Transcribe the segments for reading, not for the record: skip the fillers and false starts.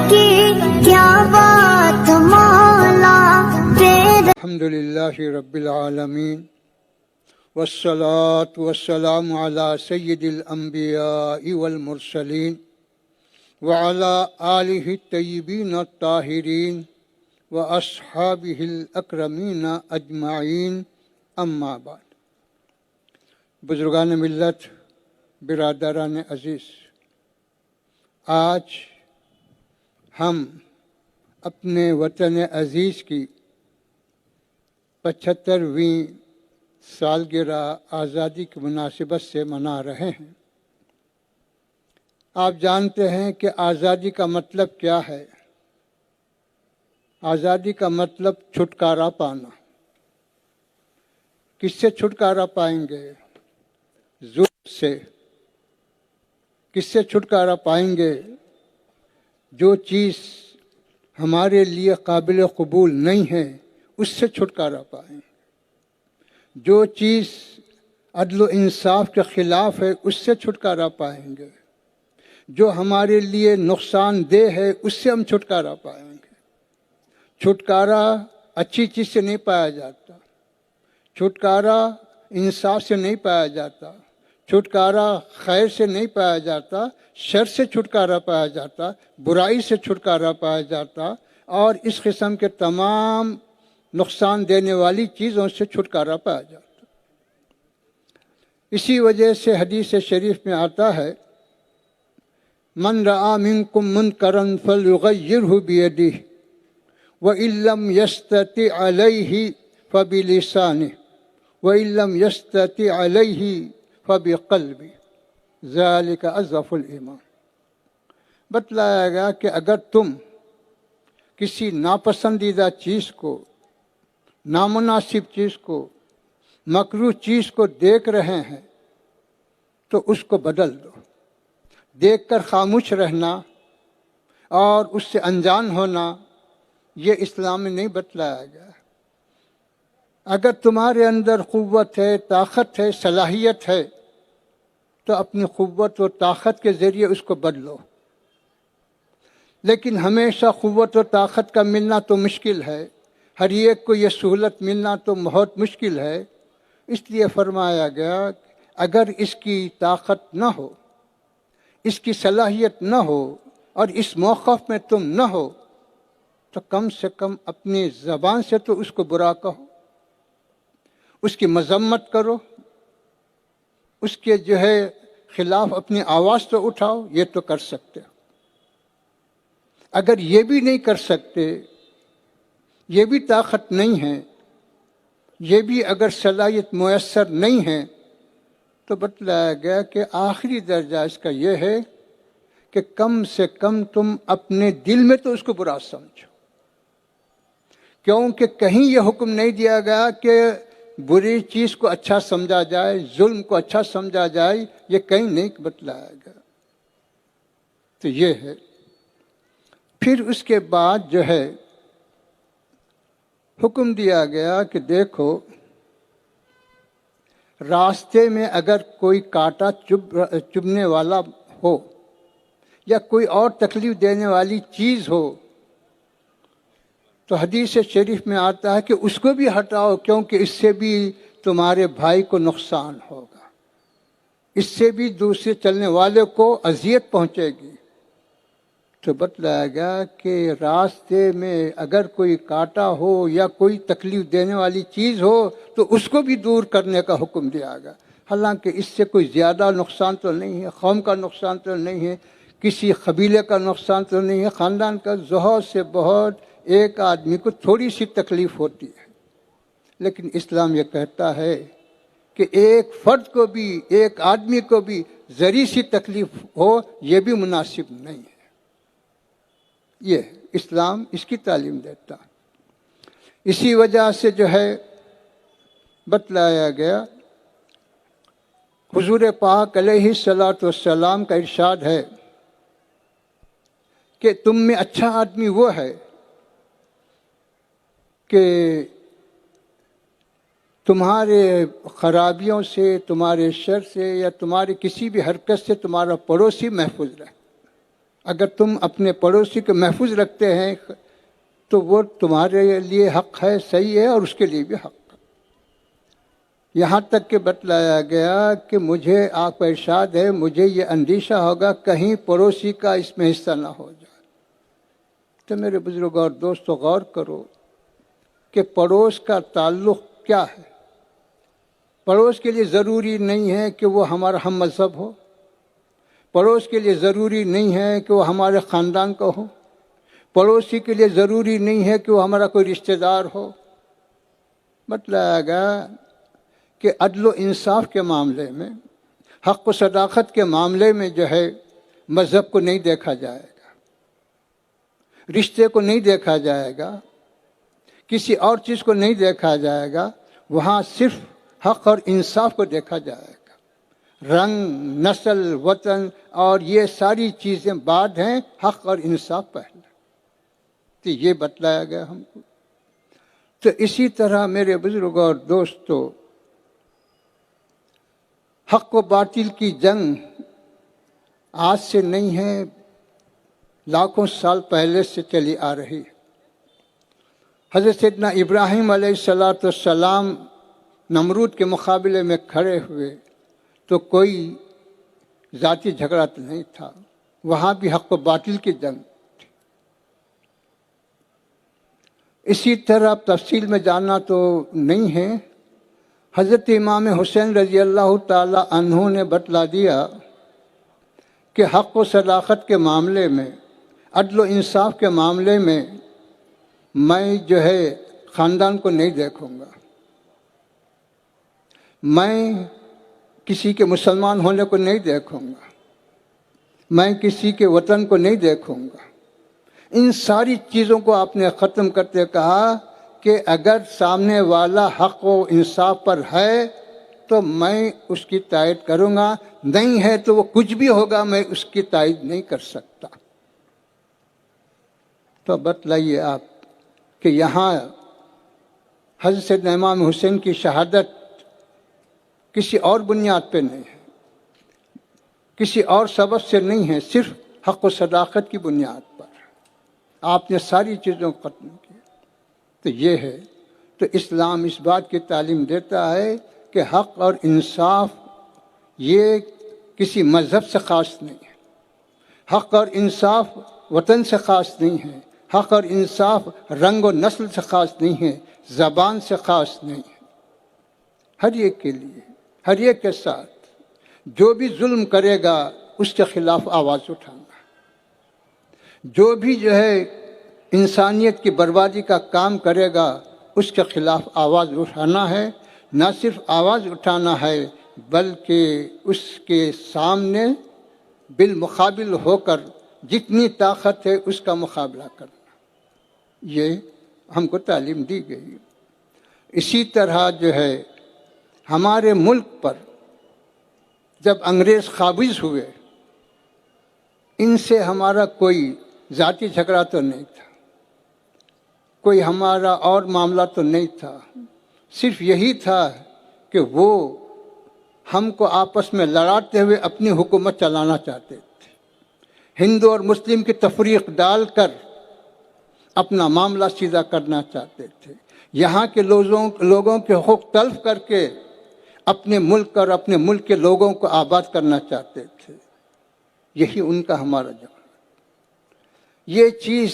کی کیا بات مولا تیرے. الحمدللہ رب العالمین والصلاة والسلام علی سید الانبیاء والمرسلین وعلی آلہ الطیبین الطاہرین واصحابہ الاکرمین اجمعین. اما بعد. بزرگان ملت، برادران عزیز، آج ہم اپنے وطن عزیز کی 75ویں سالگرہ آزادی کی مناسبت سے منا رہے ہیں. آپ جانتے ہیں کہ آزادی کا مطلب کیا ہے؟ آزادی کا مطلب چھٹکارا پانا. کس سے چھٹکارا پائیں گے؟ ظلم سے. کس سے چھٹکارا پائیں گے؟ جو چیز ہمارے لیے قابل قبول نہیں ہے اس سے چھٹکارا پائیں. جو چیز عدل و انصاف کے خلاف ہے اس سے چھٹکارا پائیں گے. جو ہمارے لیے نقصان دہ ہے اس سے ہم چھٹکارا پائیں گے. چھٹکارا اچھی چیز سے نہیں پایا جاتا. چھٹکارا انصاف سے نہیں پایا جاتا. چھٹکارا خیر سے نہیں پایا جاتا. شر سے چھٹکارا پایا جاتا. برائی سے چھٹکارا پایا جاتا. اور اس قسم کے تمام نقصان دینے والی چیزوں سے چھٹکارا پایا جاتا. اسی وجہ سے حدیث شریف میں آتا ہے، من رأى منکم منکرا فلیغیرہ بیدہ وإن لم یستطع علیہ فبلسانہ وإن لم یستطع علیہ فبقلبہ ذلک اضعف الایمان. بتلایا گیا کہ اگر تم کسی ناپسندیدہ چیز کو، نامناسب چیز کو، مکروہ چیز کو دیکھ رہے ہیں تو اس کو بدل دو. دیکھ کر خاموش رہنا اور اس سے انجان ہونا یہ اسلام میں نہیں بتلایا گیا. اگر تمہارے اندر قوت ہے، طاقت ہے، صلاحیت ہے تو اپنی قوت و طاقت کے ذریعے اس کو بدلو. لیکن ہمیشہ قوت و طاقت کا ملنا تو مشکل ہے. ہر ایک کو یہ سہولت ملنا تو بہت مشکل ہے. اس لیے فرمایا گیا اگر اس کی طاقت نہ ہو، اس کی صلاحیت نہ ہو اور اس موقف میں تم نہ ہو تو کم سے کم اپنی زبان سے تو اس کو برا کہو، اس کی مذمت کرو، اس کے خلاف اپنی آواز تو اٹھاؤ. یہ تو کر سکتے ہو. اگر یہ بھی نہیں کر سکتے، یہ بھی طاقت نہیں ہے، یہ بھی اگر صلاحیت میسر نہیں ہے تو بتلایا گیا کہ آخری درجہ اس کا یہ ہے کہ کم سے کم تم اپنے دل میں تو اس کو برا سمجھو. کیونکہ کہیں یہ حکم نہیں دیا گیا کہ بری چیز کو اچھا سمجھا جائے، ظلم کو اچھا سمجھا جائے. یہ کہیں نہیں بتلایا گیا. تو یہ ہے. پھر اس کے بعد حکم دیا گیا کہ دیکھو، راستے میں اگر کوئی کانٹا چبھنے والا ہو یا کوئی اور تکلیف دینے والی چیز ہو تو حدیث شریف میں آتا ہے کہ اس کو بھی ہٹاؤ، کیونکہ اس سے بھی تمہارے بھائی کو نقصان ہوگا. اس سے بھی دوسرے چلنے والے کو اذیت پہنچے گی. تو بتلایا گیا کہ راستے میں اگر کوئی کانٹا ہو یا کوئی تکلیف دینے والی چیز ہو تو اس کو بھی دور کرنے کا حکم دیا گیا. حالانکہ اس سے کوئی زیادہ نقصان تو نہیں ہے، قوم کا نقصان تو نہیں ہے، کسی قبیلے کا نقصان تو نہیں ہے، خاندان کا بہت سے بہت ایک آدمی کو تھوڑی سی تکلیف ہوتی ہے. لیکن اسلام یہ کہتا ہے کہ ایک فرد کو بھی، ایک آدمی کو بھی ذرا سی تکلیف ہو یہ بھی مناسب نہیں ہے. یہ اسلام اس کی تعلیم دیتا. اسی وجہ سے بتلایا گیا، حضور پاک علیہ الصلاۃ والسلام کا ارشاد ہے کہ تم میں اچھا آدمی وہ ہے کہ تمہارے خرابیوں سے، تمہارے شر سے یا تمہاری کسی بھی حرکت سے تمہارا پڑوسی محفوظ رہے. اگر تم اپنے پڑوسی کو محفوظ رکھتے ہیں تو وہ تمہارے لیے حق ہے، صحیح ہے، اور اس کے لیے بھی حق ہے۔ یہاں تک کہ بتلایا گیا کہ مجھے آپ کا ارشاد ہے، مجھے یہ اندیشہ ہوگا کہیں پڑوسی کا اس میں حصہ نہ ہو جائے۔ تو میرے بزرگوں اور دوستو، غور کرو کہ پڑوس کا تعلق کیا ہے۔ پڑوس کے لیے ضروری نہیں ہے کہ وہ ہمارا ہم مذہب ہو، پڑوس کے لیے ضروری نہیں ہے کہ وہ ہمارے خاندان کا ہو، پڑوسی کے لیے ضروری نہیں ہے کہ وہ ہمارا کوئی رشتہ دار ہو۔ بتلایا گیا کہ عدل و انصاف کے معاملے میں، حق و صداقت کے معاملے میں جو ہے مذہب کو نہیں دیکھا جائے گا، رشتے کو نہیں دیکھا جائے گا، کسی اور چیز کو نہیں دیکھا جائے گا، وہاں صرف حق اور انصاف کو دیکھا جائے گا۔ رنگ، نسل، وطن اور یہ ساری چیزیں بعد ہیں، حق اور انصاف پہلے۔ تو یہ بتلایا گیا ہم کو۔ تو اسی طرح میرے بزرگوں اور دوستو، حق و باطل کی جنگ آج سے نہیں ہے، لاکھوں سال پہلے سے چلی آ رہی ہے۔ حضرت سیدنا ابراہیم علیہ السلام نمرود کے مقابلے میں کھڑے ہوئے تو کوئی ذاتی جھگڑا تو نہیں تھا، وہاں بھی حق و باطل کی جنگ تھی۔ اسی طرح تفصیل میں جانا تو نہیں ہے، حضرت امام حسین رضی اللہ تعالی عنہ نے بتلا دیا کہ حق و صداقت کے معاملے میں، عدل و انصاف کے معاملے میں میں جو ہے خاندان کو نہیں دیکھوں گا، میں کسی کے مسلمان ہونے کو نہیں دیکھوں گا، میں کسی کے وطن کو نہیں دیکھوں گا۔ ان ساری چیزوں کو آپ نے ختم کرتے کہا کہ اگر سامنے والا حق و انصاف پر ہے تو میں اس کی تائید کروں گا، نہیں ہے تو وہ کچھ بھی ہوگا میں اس کی تائید نہیں کر سکتا۔ تو بتلائیے آپ کہ یہاں حضرت امام حسین کی شہادت کسی اور بنیاد پہ نہیں ہے، کسی اور سبب سے نہیں ہے، صرف حق و صداقت کی بنیاد پر آپ نے ساری چیزوں کو ختم کیا۔ تو یہ ہے، تو اسلام اس بات کی تعلیم دیتا ہے کہ حق اور انصاف یہ کسی مذہب سے خاص نہیں ہے، حق اور انصاف وطن سے خاص نہیں ہے، حق اور انصاف رنگ و نسل سے خاص نہیں ہے، زبان سے خاص نہیں ہے، ہر ایک کے لیے، ہر ایک کے ساتھ۔ جو بھی ظلم کرے گا اس کے خلاف آواز اٹھانا، جو بھی جو ہے انسانیت کی بربادی کا کام کرے گا اس کے خلاف آواز اٹھانا ہے، نہ صرف آواز اٹھانا ہے بلکہ اس کے سامنے بالمقابل ہو کر جتنی طاقت ہے اس کا مقابلہ کرنا، یہ ہم کو تعلیم دی گئی۔ اسی طرح جو ہے ہمارے ملک پر جب انگریز قابض ہوئے، ان سے ہمارا کوئی ذاتی جھگڑا تو نہیں تھا، کوئی ہمارا اور معاملہ تو نہیں تھا، صرف یہی تھا کہ وہ ہم کو آپس میں لڑاتے ہوئے اپنی حکومت چلانا چاہتے تھے، ہندو اور مسلم کی تفریق ڈال کر اپنا معاملہ سیدھا کرنا چاہتے تھے، یہاں کے لوگوں کے حقوق تلف کر کے اپنے ملک اور اپنے ملک کے لوگوں کو آباد کرنا چاہتے تھے۔ یہی ان کا ہمارا جھگڑا۔ یہ چیز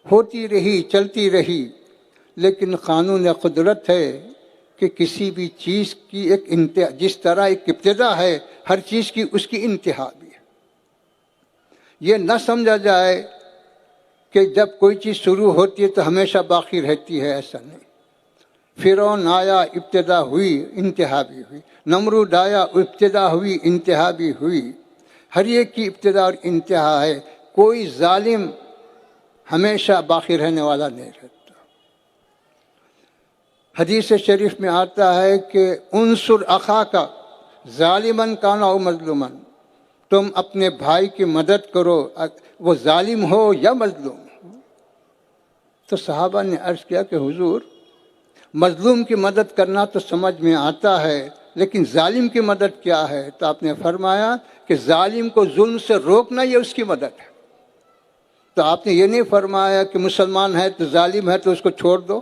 ہوتی رہی، چلتی رہی، لیکن قانون قدرت ہے کہ کسی بھی چیز کی ایک انتہا، جس طرح ایک ابتدا ہے ہر چیز کی اس کی انتہا بھی ہے۔ یہ نہ سمجھا جائے کہ جب کوئی چیز شروع ہوتی ہے تو ہمیشہ باقی رہتی ہے، ایسا نہیں۔ فرعون آیا، ابتدا ہوئی، انتہا بھی ہوئی، نمرود آیا، ابتدا ہوئی، انتہا بھی ہوئی، ہر ایک کی ابتدا اور انتہا ہے، کوئی ظالم ہمیشہ باقی رہنے والا نہیں رہتا۔ حدیث شریف میں آتا ہے کہ انصر اخاک ظالمن کان او مظلومن، تم اپنے بھائی کی مدد کرو، وہ ظالم ہو یا مظلوم ہو۔ تو صحابہ نے عرض کیا کہ حضور، مظلوم کی مدد کرنا تو سمجھ میں آتا ہے، لیکن ظالم کی مدد کیا ہے؟ تو آپ نے فرمایا کہ ظالم کو ظلم سے روکنا یہ اس کی مدد ہے۔ تو آپ نے یہ نہیں فرمایا کہ مسلمان ہے تو ظالم ہے تو اس کو چھوڑ دو،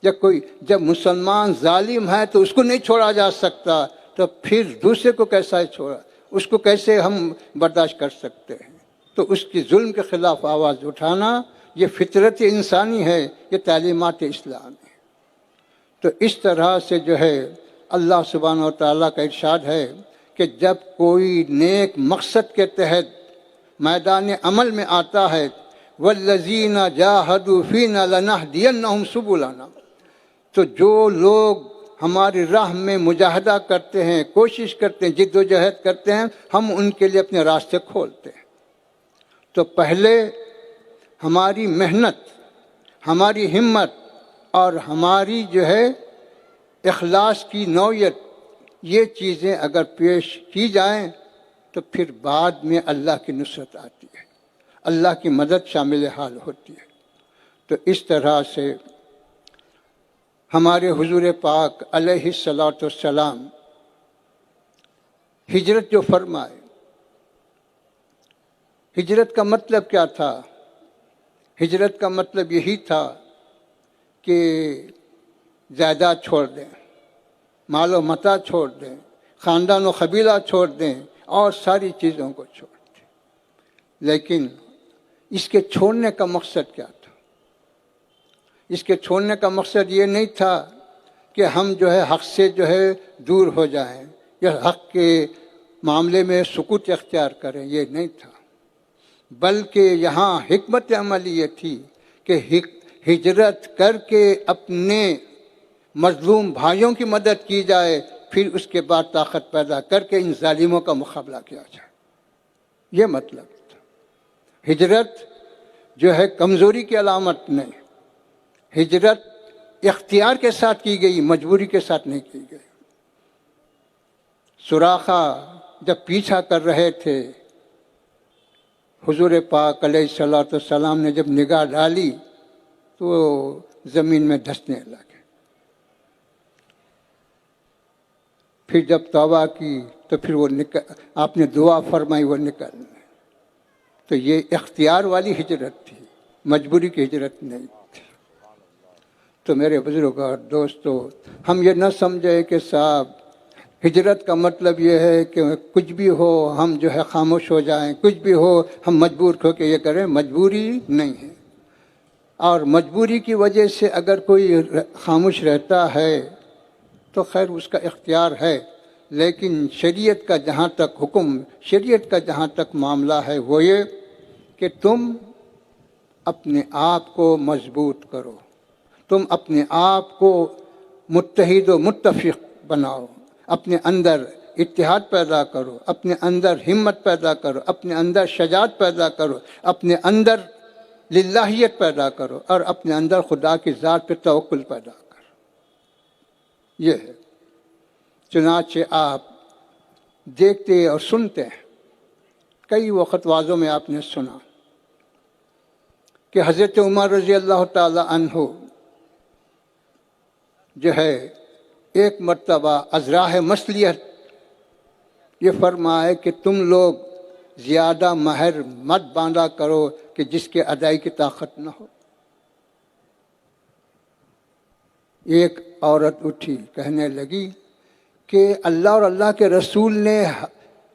یا کوئی جب مسلمان ظالم ہے تو اس کو نہیں چھوڑا جا سکتا، تو پھر دوسرے کو کیسا چھوڑا، اس کو کیسے ہم برداشت کر سکتے ہیں؟ تو اس کی ظلم کے خلاف آواز اٹھانا یہ فطرت انسانی ہے، یہ تعلیمات اسلام ہے۔ تو اس طرح سے جو ہے اللہ سبحانہ و تعالیٰ کا ارشاد ہے کہ جب کوئی نیک مقصد کے تحت میدان عمل میں آتا ہے، وَالَّذِينَ جَاهَدُوا فِينَا لَنَهْدِيَنَّهُمْ سُبُلَنَا، تو جو لوگ ہماری راہ میں مجاہدہ کرتے ہیں، کوشش کرتے ہیں، جد و جہد کرتے ہیں، ہم ان کے لیے اپنے راستے کھولتے ہیں۔ تو پہلے ہماری محنت، ہماری ہمت اور ہماری جو ہے اخلاص کی نوعیت، یہ چیزیں اگر پیش کی جائیں تو پھر بعد میں اللہ کی نصرت آتی ہے، اللہ کی مدد شامل حال ہوتی ہے۔ تو اس طرح سے ہمارے حضور پاک علیہ الصلاۃ والسلام ہجرت جو فرمائے، ہجرت کا مطلب کیا تھا؟ ہجرت کا مطلب یہی تھا کہ جائیداد چھوڑ دیں، مال و متاع چھوڑ دیں، خاندان و قبیلہ چھوڑ دیں اور ساری چیزوں کو چھوڑ دیں۔ لیکن اس کے چھوڑنے کا مقصد کیا تھا؟ اس کے چھوڑنے کا مقصد یہ نہیں تھا کہ ہم جو ہے حق سے جو ہے دور ہو جائیں یا حق کے معاملے میں سکوت اختیار کریں، یہ نہیں تھا، بلکہ یہاں حکمت عملی یہ تھی کہ ہجرت کر کے اپنے مظلوم بھائیوں کی مدد کی جائے، پھر اس کے بعد طاقت پیدا کر کے ان ظالموں کا مقابلہ کیا جائے۔ یہ مطلب تھا۔ ہجرت جو ہے کمزوری کی علامت نہیں، ہجرت اختیار کے ساتھ کی گئی، مجبوری کے ساتھ نہیں کی گئی۔ سراقہ جب پیچھا کر رہے تھے، حضور پاک علیہ الصلوۃ والسلام نے جب نگاہ ڈالی تو وہ زمین میں دھسنے لگے۔ پھر جب توبہ کی تو پھر وہ آپ نے دعا فرمائی، وہ نکل۔ تو یہ اختیار والی ہجرت تھی، مجبوری کی ہجرت نہیں تھی۔ تو میرے بزرگ اور دوستو، ہم یہ نہ سمجھے کہ صاحب ہجرت کا مطلب یہ ہے کہ کچھ بھی ہو ہم جو ہے خاموش ہو جائیں، کچھ بھی ہو ہم مجبور ہو کے یہ کریں۔ مجبوری نہیں ہے، اور مجبوری کی وجہ سے اگر کوئی خاموش رہتا ہے تو خیر اس کا اختیار ہے، لیکن شریعت کا جہاں تک حکم، شریعت کا جہاں تک معاملہ ہے وہ یہ کہ تم اپنے آپ کو مضبوط کرو، تم اپنے آپ کو متحد و متفق بناؤ، اپنے اندر اتحاد پیدا کرو، اپنے اندر ہمت پیدا کرو، اپنے اندر شجاعت پیدا کرو، اپنے اندر للہیت پیدا کرو، اور اپنے اندر خدا کی ذات پہ توکل پیدا کرو۔ یہ ہے۔ چنانچہ آپ دیکھتے اور سنتے ہیں، کئی وقت واضحوں میں آپ نے سنا کہ حضرت عمر رضی اللہ تعالی عنہ جو ہے ایک مرتبہ از راہ مصلیحت یہ فرمائے کہ تم لوگ زیادہ مہر مت باندھا کرو کہ جس کے ادائی کی طاقت نہ ہو۔ ایک عورت اٹھی، کہنے لگی کہ اللہ اور اللہ کے رسول نے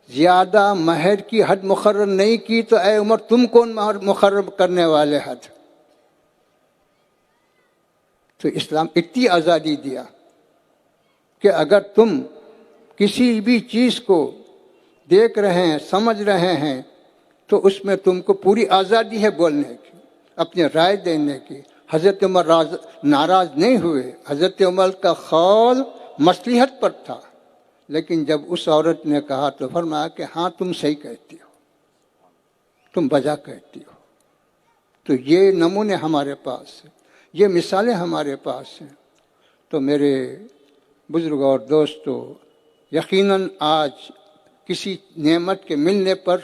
زیادہ مہر کی حد مقرر نہیں کی، تو اے عمر تم کون مہر مقرر کرنے والے حد؟ تو اسلام اتنی آزادی دیا کہ اگر تم کسی بھی چیز کو دیکھ رہے ہیں، سمجھ رہے ہیں، تو اس میں تم کو پوری آزادی ہے بولنے کی، اپنی رائے دینے کی۔ حضرت عمر ناراض نہیں ہوئے، حضرت عمر کا قول مصلحت پر تھا، لیکن جب اس عورت نے کہا تو فرمایا کہ ہاں تم صحیح کہتی ہو، تم بجا کہتی ہو۔ تو یہ نمونے ہمارے پاس ہیں، یہ مثالیں ہمارے پاس ہیں۔ تو میرے بزرگ اور دوستو، یقیناً آج کسی نعمت کے ملنے پر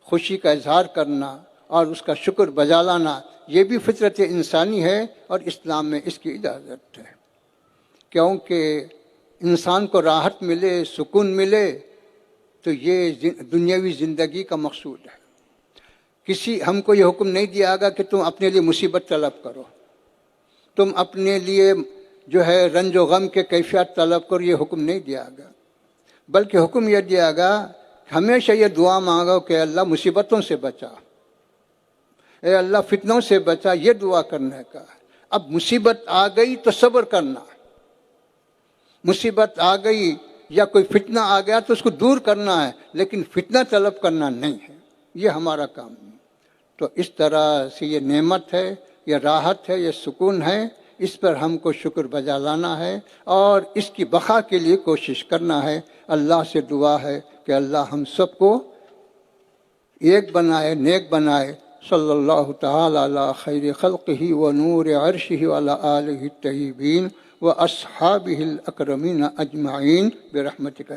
خوشی کا اظہار کرنا اور اس کا شکر بجا لانا، یہ بھی فطرت انسانی ہے، اور اسلام میں اس کی اجازت ہے، کیونکہ انسان کو راحت ملے، سکون ملے، تو یہ دنیاوی زندگی کا مقصود ہے۔ ہم کو یہ حکم نہیں دیا گا کہ تم اپنے لیے مصیبت طلب کرو، تم اپنے لیے جو ہے رنج و غم کے کیفیت طلب کرو، یہ حکم نہیں دیا گا، بلکہ حکم یہ دیا گا ہمیشہ یہ دعا مانگو کہ اللہ مصیبتوں سے بچا، اے اللہ فتنوں سے بچا، یہ دعا کرنے کا۔ اب مصیبت آ گئی تو صبر کرنا، مصیبت آ گئی یا کوئی فتنہ آ گیا تو اس کو دور کرنا ہے، لیکن فتنہ طلب کرنا نہیں ہے، یہ ہمارا کام ہے۔ تو اس طرح سے یہ نعمت ہے، یہ راحت ہے، یہ سکون ہے، اس پر ہم کو شکر بجا لانا ہے اور اس کی بقا کے لیے کوشش کرنا ہے۔ اللہ سے دعا ہے کہ اللہ ہم سب کو ایک بنائے، نیک بنائے۔ صلی اللہ تعالی علی خیر خلقہ و نور عرشہ و علی آلہ الطیبین و اصحابہ الاکرمین اجمعین برحمتک۔